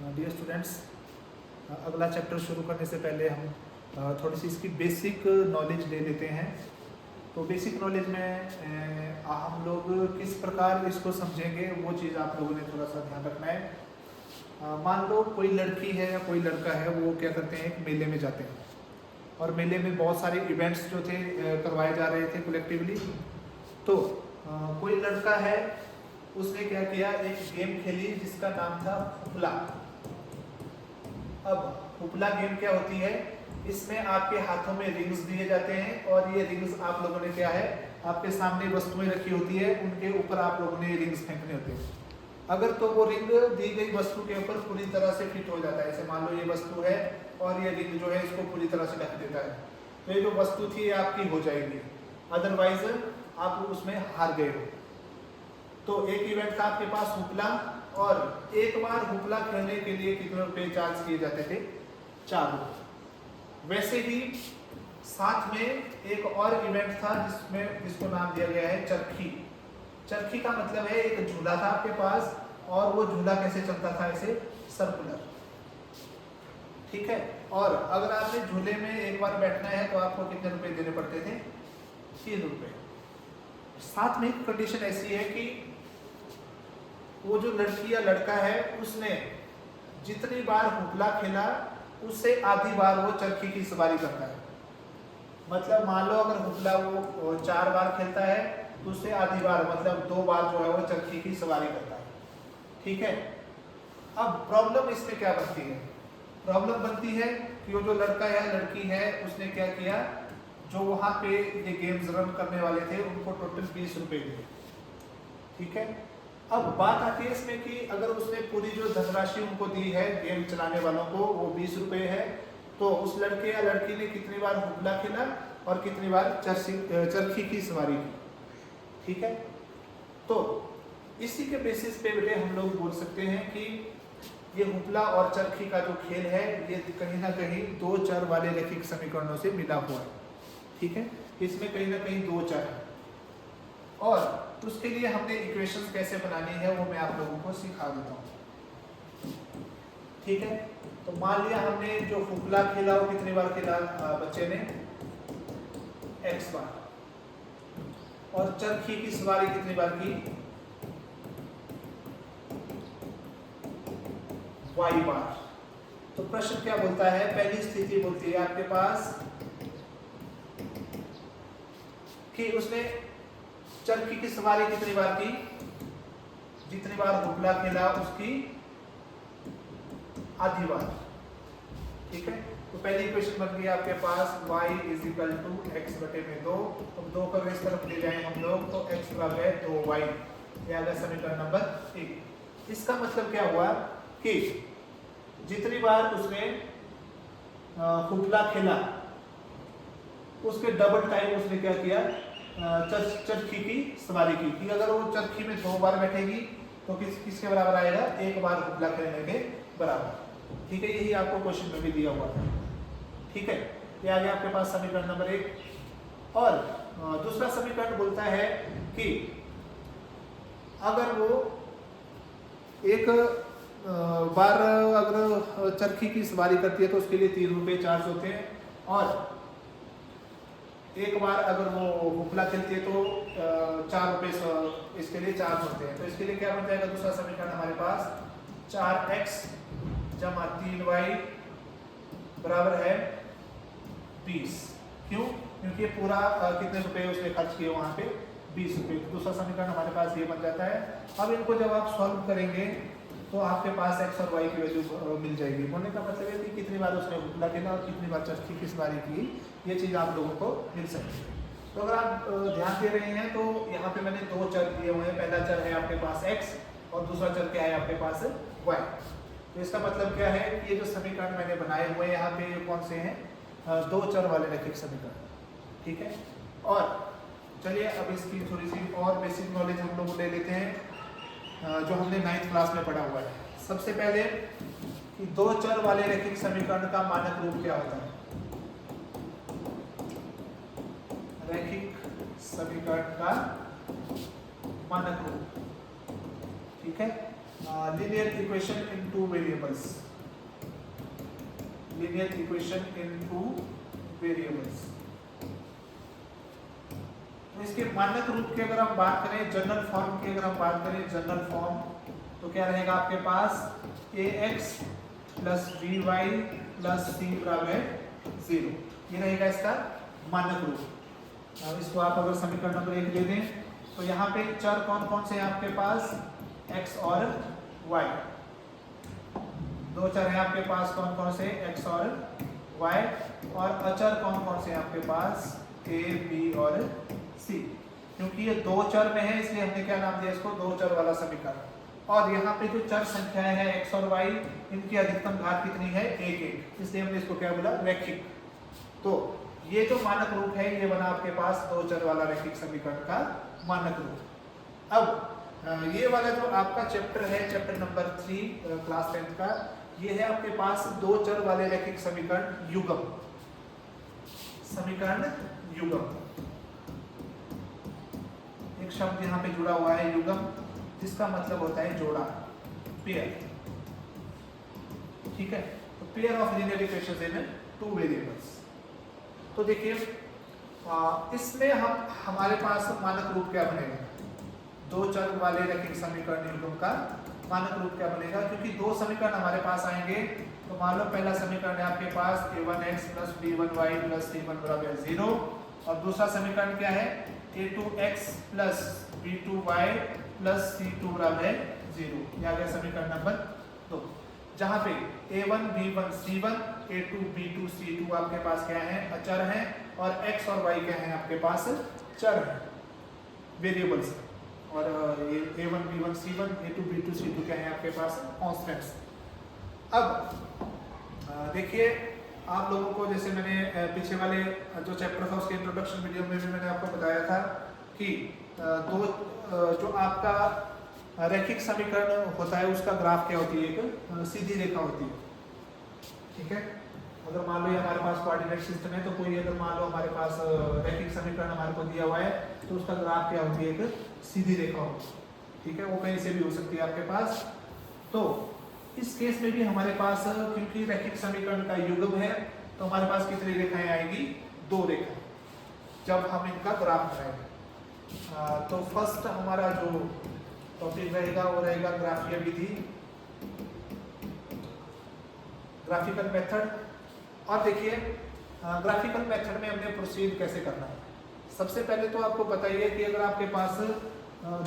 Dear students, अगला chapter शुरू करने से पहले हम थोड़ी सी इसकी बेसिक नॉलेज ले लेते हैं। तो बेसिक नॉलेज में हम लोग किस प्रकार इसको समझेंगे वो चीज़ आप लोगों ने थोड़ा सा ध्यान रखना है। मान लो कोई लड़की है या कोई लड़का है, वो क्या करते हैं, एक मेले में जाते हैं और मेले में बहुत सारे इवेंट्स जो थे करवाए जा रहे थे कलेक्टिवली। तो कोई लड़का है, उसने क्या किया, एक गेम खेली जिसका नाम था हुपला। अब हुपला गेम क्या होती है, इसमें आपके हाथों में रिंग्स दिए जाते हैं और ये रिंग्स आप लोगों ने क्या है, आपके सामने वस्तुएं रखी होती है, उनके ऊपर आप लोगों ने रिंग्स फेंकने होते हैं। अगर तो वो रिंग दी गई वस्तु के ऊपर पूरी तरह से फिट हो जाता है, जैसे मान लो ये वस्तु है और ये रिंग जो है इसको पूरी तरह से ढक देता है, तो ये जो वस्तु थी आपकी हो जाएगी, अदरवाइज आप उसमें हार गए हो। तो एक इवेंट था आपके पास हुपला, और एक बार हुपला खेलने के लिए कितने रुपए चार्ज किए जाते थे? 4 रुपए। वैसे ही साथ में एक और इवेंट था जिसको नाम दिया गया है चरखी। चरखी का मतलब है एक झूला था आपके पास, और वो झूला कैसे चलता था, ऐसे सर्कुलर, ठीक है। और अगर आपने झूले में एक बार बैठना है तो आपको कितने रुपए देने पड़ते थे? 3 रुपए। साथ में एक कंडीशन ऐसी है कि वो जो लड़की या लड़का है उसने जितनी बार हुपला खेला उससे आधी बार वो चरखी की सवारी करता है। मतलब मान लो अगर हुपला वो 4 बार खेलता है तो उससे आधी बार, मतलब 2 बार जो है वो चरखी की सवारी करता है, ठीक है। अब प्रॉब्लम इसमें क्या बनती है? प्रॉब्लम बनती है कि वो जो लड़का या लड़की है उसने क्या किया, जो वहां पे ये गेम्स रन करने वाले थे उनको टोटल 20 रुपए दिए, ठीक है। अब बात आती है इसमें कि अगर उसने पूरी जो धनराशि उनको दी है गेम चलाने वालों को, वो 20 रुपए है, तो उस लड़के या लड़की ने कितनी बार हुपला खेला और कितनी बार चरखी की सवारी की, ठीक है। तो इसी के बेसिस पे बेटे हम लोग बोल सकते हैं कि ये हुपला और चरखी का जो खेल है ये कहीं ना कहीं 2 चर वाले रैखिक समीकरणों से मिला हुआ है, ठीक है। इसमें कहीं ना कहीं 2 चर है, और उसके लिए हमने इक्वेशंस कैसे बनानी है वो मैं आप लोगों को सिखा देता हूँ, ठीक है। तो मान लिया हमने जो हुपला खेला वो कितनी बार खेला बच्चे ने? x बार। और चरखी की सवारी कितनी बार की? y बार। तो प्रश्न क्या बोलता है? पहली स्थिति बोलती है आपके पास कि उसने चरखी की सवारी कितनी बार की? जितनी बार हुपला खेला उसकी आधी बार, ठीक है। तो पहली इक्वेशन बन गई आपके पास y = x बटे में 2। अब 2 को इस तरफ ले जाएं हम लोग तो x बराबर है 2y, ये आ गया समीकरण नंबर 1। इसका मतलब क्या हुआ कि जितनी बार उसने हुपला खेला उसके डबल टाइम उसने क्या किया, चरखी की सवारी की। कि अगर वो चरखी में 2 बार बैठेगी तो किसके बराबर आएगा? 1 बार हुपला खेलने के बराबर, ठीक है। यही आपको क्वेश्चन में भी दिया हुआ है, ठीक है। ये आ गया आपके पास समीकरण नंबर 1। और दूसरा समीकरण बोलता है कि अगर वो एक बार अगर चरखी की सवारी करती है तो उसके लिए 3 रुपए चार्ज होते हैं, और एक बार अगर वो हुपला खेलती है तो 4 रुपए इसके लिए चार्ज होते हैं। तो इसके लिए क्या बन जाएगा दूसरा समीकरण हमारे पास? 4x + 3y बराबर है 20। क्यों? क्योंकि ये पूरा कितने रुपए उसने खर्च किए वहां पे? 20 रुपए। दूसरा समीकरण हमारे पास ये बन जाता है। अब इनको जब आप सॉल्व करेंगे तो आपके पास x और y की वैल्यू मिल जाएगी। बोलने का मतलब है कि कितनी बार उसने हुपला खेला और कितनी बार चरखी की सवारी की, ये चीज़ आप लोगों को मिल सकती है। तो अगर आप ध्यान दे रहे हैं तो यहाँ पे मैंने 2 चर दिए हुए हैं। पहला चर है आपके पास x और दूसरा चर क्या है आपके पास? y। तो इसका मतलब क्या है कि ये जो समीकरण मैंने बनाए हुए यहाँ पे कौन से हैं? 2 चर वाले रैखिक समीकरण, ठीक है। और चलिए अब इसकी थोड़ी सी और बेसिक नॉलेज हम लोग ले लेते हैं जो हमने 9th क्लास में पढ़ा हुआ है। सबसे पहले कि 2 चर वाले रैखिक समीकरण का मानक रूप क्या होता है? रैखिक समीकरण का मानक रूप, ठीक है। linear equation in two variables. Linear equation in two variables. इसके मानक रूप की अगर हम बात करें, जनरल फॉर्म की अगर हम बात करें, जनरल फॉर्म तो क्या रहेगा आपके पास ax plus by plus c बराबर 0, ये रहेगा इसका मानक रूप। अब इसको आप अगर समीकरण नंबर 1 दे दें तो यहाँ पे चर कौन कौन से हैं आपके पास, x और y, दो चर हैं आपके पास, कौन कौन से, x और y, और अचर कौन कौन से हैं आपके पास, a b और c। क्योंकि ये दो चर में है इसलिए हमने क्या नाम दिया इसको, दो चर वाला समीकरण। और यहाँ पे जो चर संख्याएं हैं x और y, इनकी अधिकतम घात कितनी है, 1 1, इसलिए हमने इसको क्या बोला, रैखिक। तो ये जो मानक रूप है ये बना आपके पास दो चर वाला रैखिक समीकरण का मानक रूप। अब ये वाला जो आपका चैप्टर है, चैप्टर नंबर 3 क्लास 10 का, ये है आपके पास दो चर वाले रैखिक समीकरण युग्म, समीकरण युग्म। एक शब्द यहाँ पे जुड़ा हुआ है युग्म, जिसका मतलब होता है जोड़ा, पेयर। ठीक है, तो pair of linear equations in two variables. तो देखिए इसमें हमारे पास मानक रूप क्या बनेगा, दो चर वाले रैखिक समीकरण युग्म का मानक रूप क्या बनेगा, क्योंकि दो समीकरण हमारे पास आएंगे। तो मान लो पहला समीकरण है आपके पास a1x plus b1y plus c1 बराबर 0, और दूसरा समीकरण क्या है, a2x plus b2y plus c2 बराबर 0, ये आ गया समीकरण नंबर 2, जहां पे a1 b1 c1 a2 b2 c2 आपके पास क्या है, अचर हैं, और x और y क्या है आपके पास, चर हैं, वेरिएबल्स। और ये a1 b1 c1 a2 b2 c2 क्या है आपके पास, कांस्टेंट्स। अब देखिए आप लोगों को, जैसे मैंने पीछे वाले जो चैप्टर था उसके इंट्रोडक्शन वीडियो में भी मैंने आपको बताया था कि दो जो आपका रैखिक समीकरण होता है उसका ग्राफ क्या होती है, एक सीधी रेखा होती है। ठीक है, अगर मान लो ये हमारे पास कोऑर्डिनेट सिस्टम है, तो कोई अगर मान लो हमारे पास रैखिक समीकरण हमारे को दिया हुआ है, तो उसका ग्राफ क्या होती है, एक सीधी रेखा होती है। ठीक है, वो कहीं से भी हो सकती है आपके पास। तो इस केस में भी हमारे पास, क्योंकि रैखिक समीकरण का युग्म है, तो हमारे पास कितनी रेखाएं आएगी, दो रेखाएं, जब हम इनका ग्राफ बनाएंगे। तो फर्स्ट हमारा जो टॉपिक रहेगा वो रहेगा ग्राफीय विधि, ग्राफिकल मेथड। और देखिए ग्राफिकल मेथड में हमने प्रोसीड कैसे करना है। सबसे पहले तो आपको बताइए कि अगर आपके पास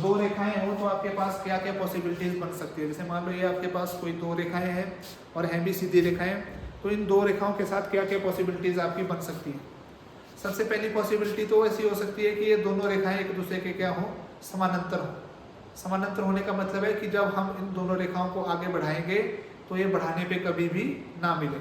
दो रेखाएं हो तो आपके पास क्या क्या पॉसिबिलिटीज बन सकती है। जैसे मान लो ये आपके पास कोई दो रेखाएं हैं और हैं भी सीधी रेखाएं, तो इन दो रेखाओं के साथ क्या क्या पॉसिबिलिटीज आपकी बन सकती है। सबसे पहली पॉसिबिलिटी तो ऐसी हो सकती है कि ये दोनों रेखाएं एक दूसरे के क्या हो, समानांतर हो। समानांतर होने का मतलब है कि जब हम इन दोनों रेखाओं को आगे बढ़ाएंगे तो ये बढ़ाने पे कभी भी ना मिले।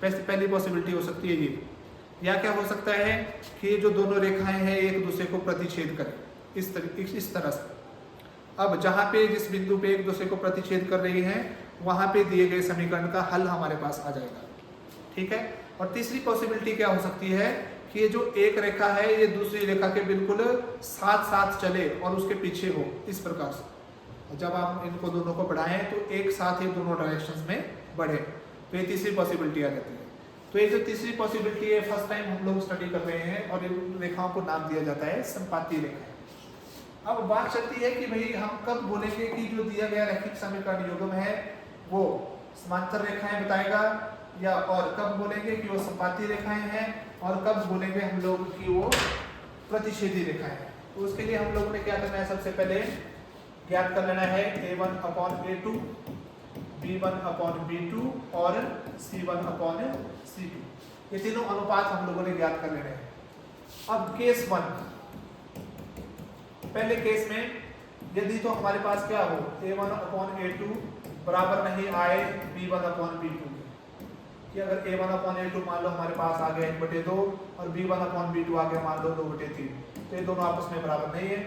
पहली पॉसिबिलिटी हो सकती है ये। या क्या हो सकता है कि ये जो दोनों रेखाएं हैं एक दूसरे को प्रतिच्छेद करें, इस तरह से। अब जहाँ पे जिस बिंदु पे एक दूसरे को प्रतिच्छेद कर रही हैं वहाँ पे दिए गए समीकरण का हल हमारे पास आ जाएगा। ठीक है, और तीसरी पॉसिबिलिटी क्या हो सकती है कि ये जो एक रेखा है ये दूसरी रेखा के बिल्कुल साथ साथ चले और उसके पीछे हो, इस प्रकार से। जब आप इनको दोनों को बढ़ाएं तो एक साथ ही दोनों डायरेक्शंस में बढ़े, तो ये तीसरी पॉसिबिलिटी आ जाती है। तो ये जो तीसरी पॉसिबिलिटी है फर्स्ट टाइम हम लोग स्टडी कर रहे हैं, और इन रेखाओं को नाम दिया जाता है संपाती रेखाएं। अब बात चलती है कि भाई हम कब बोलेंगे कि जो दिया गया रैखिक समीकरण युग्म है वो समांतर रेखाएं बताएगा, या और कब बोलेंगे कि वो संपाती रेखाएं हैं, और कब बोलेंगे हम लोग कि वो प्रतिच्छेदी रेखाएं हैं। तो उसके लिए हम लोगों ने क्या करना है, सबसे पहले ज्ञात कर लेना है a1/a2, b1/b2 और c1/c2। ये तीनों अनुपात हम लोगों ने ज्ञात कर लेने हैं। अब केस 1, पहले केस में यदि तो हमारे पास क्या हो, a1/a2 बराबर नहीं आए b1/b2 कि अगर a1/a2 मान लो हमारे पास आ गया 1/2 और b1/b2 आ गया मान लो 2/3, तो ये दोनों आपस में बराबर नहीं है।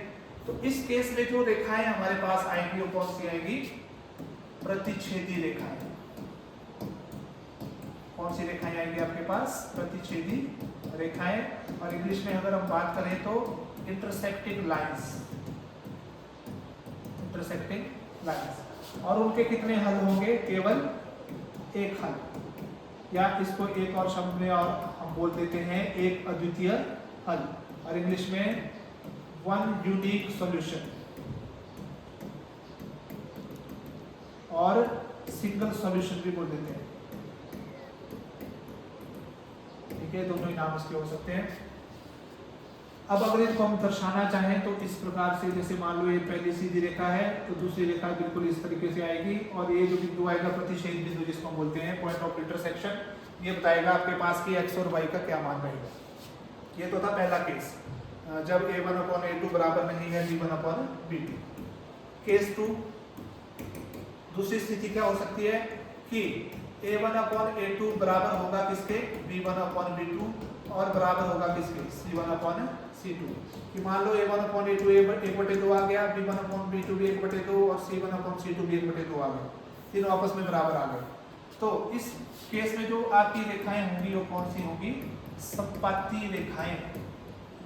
तो इस केस में जो रेखाएं हमारे पास आएंगी वो कौन सी आएंगी, प्रतिच्छेदी रेखाएं। कौन सी रेखाएं आएंगी आपके पास, प्रतिच्छेदी रेखाएं। और इंग्लिश में अगर हम बात करें तो इंटरसेक्टिंग लाइंस, इंटरसेक्टिंग लाइंस। और उनके कितने हल होंगे? केवल एक हल, या इसको एक और शब्द में और हम बोल देते हैं एक अद्वितीय हल, और इंग्लिश में वन यूनिक सॉल्यूशन और सिंगल सॉल्यूशन भी बोल देते हैं। ठीक है, दोनों ही नाम इसके हो सकते हैं। अब अगर इसको हम दर्शाना चाहें तो इस प्रकार से, जैसे मान लो ये पहली सीधी रेखा है तो दूसरी रेखा बिल्कुल इस तरीके से आएगी, और ये जो बिंदु आएगा प्रतिच्छेद बिंदु जिसको हम बोलते हैं पॉइंट ऑफ इंटरसेक्शन, ये बताएगा आपके पास की x और y का क्या मान रहेगा। ये तो था पहला केस, जब a1/a2 बराबर नहीं है b1/b2। केस 2, दूसरी स्थिति क्या हो सकती है कि a1/a2 बराबर होगा किसके? b1/b2, और बराबर होगा किसके? c1/c2। कि मान लो a1/a2 1/2 आ गया, b1/b2 भी 1/2 और c1/c2 भी 1/2 आ गया, तीनों आपस में बराबर आ गए। तो इस केस में जो आपकी रेखाएं होंगी वो कौन सी होंगी? संपाती रेखाएं।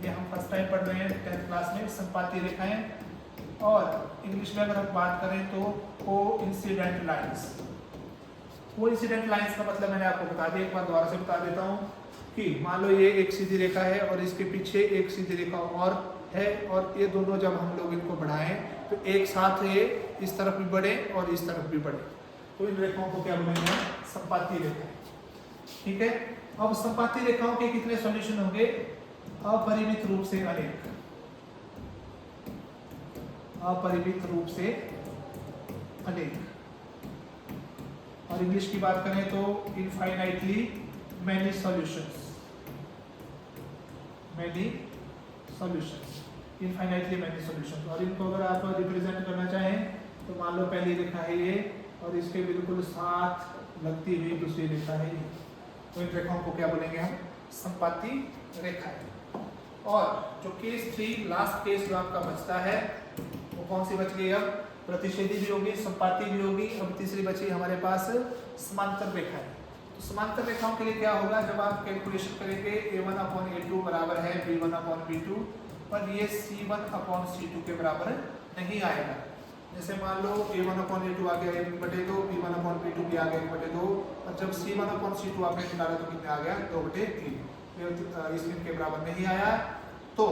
ये हम फर्स्ट टाइम पढ़ रहे हैं 10th क्लास में, संपाती रेखाएं। और इंग्लिश में अगर हम बात करें तो कोइंसिडेंट लाइंस। कोइंसिडेंट लाइंस का मतलब मैंने आपको बता दिया, एक बार दोबारा से बता देता हूँ कि मान लो ये एक सीधी रेखा है और इसके पीछे एक सीधी रेखा और है, और ये दोनों जब हम लोग इनको बढ़ाएं तो एक साथ ये इस तरफ भी बढ़े और इस तरफ भी बढ़े, तो इन रेखाओं को क्या बोलेंगे? संपाती रेखाएं। ठीक है, अब संपाती रेखाओं के कितने सॉल्यूशन होंगे? अपरिमित रूप से अनेक, अपरिमित रूप से अनेक। और इंग्लिश की बात करें तो infinitely many solutions, many solutions, infinitely many solutions. और इनको अगर आप रिप्रेजेंट करना चाहें तो मान लो पहली रेखा है ये, और इसके बिल्कुल साथ लगती हुई दूसरी रेखा है ये, तो इन रेखाओं को क्या बोलेंगे हम? संपाती रेखाएं। और जो केस 3 लास्ट केस जो आपका बचता है वो कौन सी बच गई? अब प्रतिच्छेदी भी होगी, संपाती भी होगी, अब तीसरी बची हमारे पास समांतर रेखाएं। तो समांतर रेखाओं के लिए क्या होगा? जब आप कैलकुलेशन करेंगे a1/a2 बराबर है b1/b2, पर ये c1/c2 के बराबर नहीं आएगा। जैसे मान लो a1/a2 आ गया 1/2, b1/b2 भी आ गया 1/2, और जब c1/c2 आपने निकाला तो कितना आ गया? 2/3। इस के बराबर नहीं आया। तो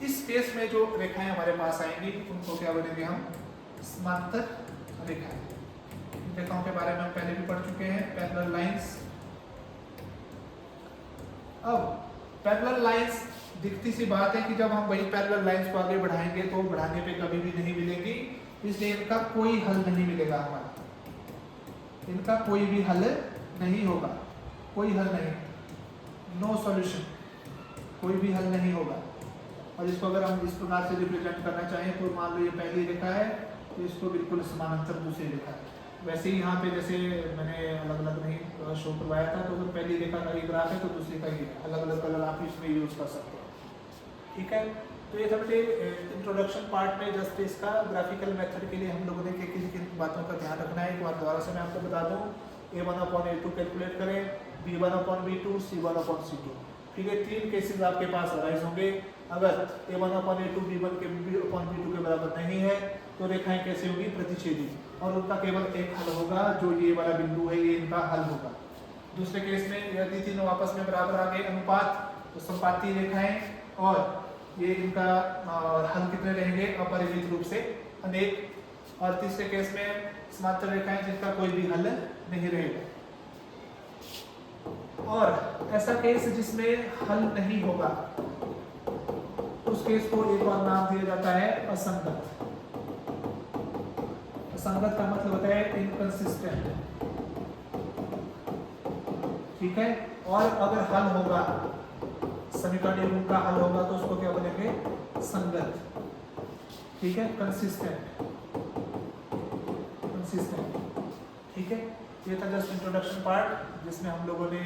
इस केस में जो रेखाएं हमारे पास आएंगी उनको क्या बोलेंगे हम? समांतर रेखाएं। इन रेखाओं के बारे में हम पहले भी पढ़ चुके हैं, पैरेलल लाइंस। अब पैरेलल लाइंस, दिखती सी बात है कि जब हम वही पैरेलल लाइंस को आगे बढ़ाएंगे तो बढ़ाने पे कभी भी नहीं मिलेगी, इसलिए इनका कोई हल नहीं मिलेगा हमारा, इनका कोई भी हल नहीं होगा, कोई हल नहीं, नो सॉल्यूशन, कोई भी हल नहीं होगा। और इसको अगर हम इस प्रकार से रिप्रेजेंट करना चाहें तो मान लो ये पहली रेखा है तो इसको बिल्कुल समानांतर दूसरी रेखा है। वैसे ही यहाँ पे जैसे मैंने अलग अलग नहीं शो करवाया था, तो अगर पहली रेखा का ये ग्राफ है तो दूसरी का ये, अलग अलग कलर आप इसमें यूज कर सकते हैं। ठीक है, तो ये था इंट्रोडक्शन पार्ट में जस्ट इसका ग्राफिकल मेथड के लिए हम लोगों ने किन किन बातों का ध्यान रखना है एक बार दोबारा से मैं आपको बता दूँ। a1/a2 कैलकुलेट करें, b1/b2, c1/c2। ठीक है, 3 केसेस आपके पास अराइज होंगे। अगर a1/a2 b1 के b/b2 के बराबर नहीं है तो रेखाएं कैसे होगी? प्रतिच्छेदी, और उनका केवल एक हल होगा, जो ये वाला बिंदु है ये इनका हल होगा। दूसरे केस में यदि तीनों आपस में बराबर आ गए अनुपात तो संपाती रेखाएं, और ये इनका हल कितने रहेंगे? अपरिमित रूप से अनेक। और तीसरे केस में समांतर रेखाएं जिनका कोई भी हल नहीं रहेगा। और ऐसा केस जिसमें हल नहीं होगा उस केस को एक और नाम दिया जाता है असंगत। असंगत का मतलब होता है इनकंसिस्टेंट। ठीक है, और अगर हल होगा, समीकरण युग्म का हल होगा तो उसको क्या बोलेंगे? संगत। ठीक है, कंसिस्टेंट, कंसिस्टेंट। ठीक है, ये था जस्ट इंट्रोडक्शन पार्ट जिसमें हम लोगों ने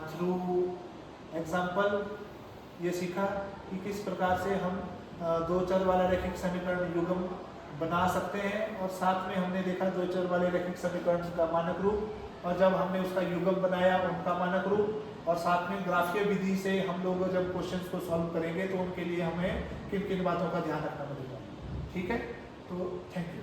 थ्रू एग्जाम्पल ये सीखा कि किस प्रकार से हम दो चर वाला रैखिक समीकरण युग्म बना सकते हैं, और साथ में हमने देखा दो चर वाले रैखिक समीकरण का मानक रूप, और जब हमने उसका युग्म बनाया उनका मानक रूप, और साथ में ग्राफीय विधि से हम लोग जब क्वेश्चंस को सॉल्व करेंगे तो उनके लिए हमें किन किन बातों का ध्यान रखना पड़ेगा। ठीक है, तो थैंक यू।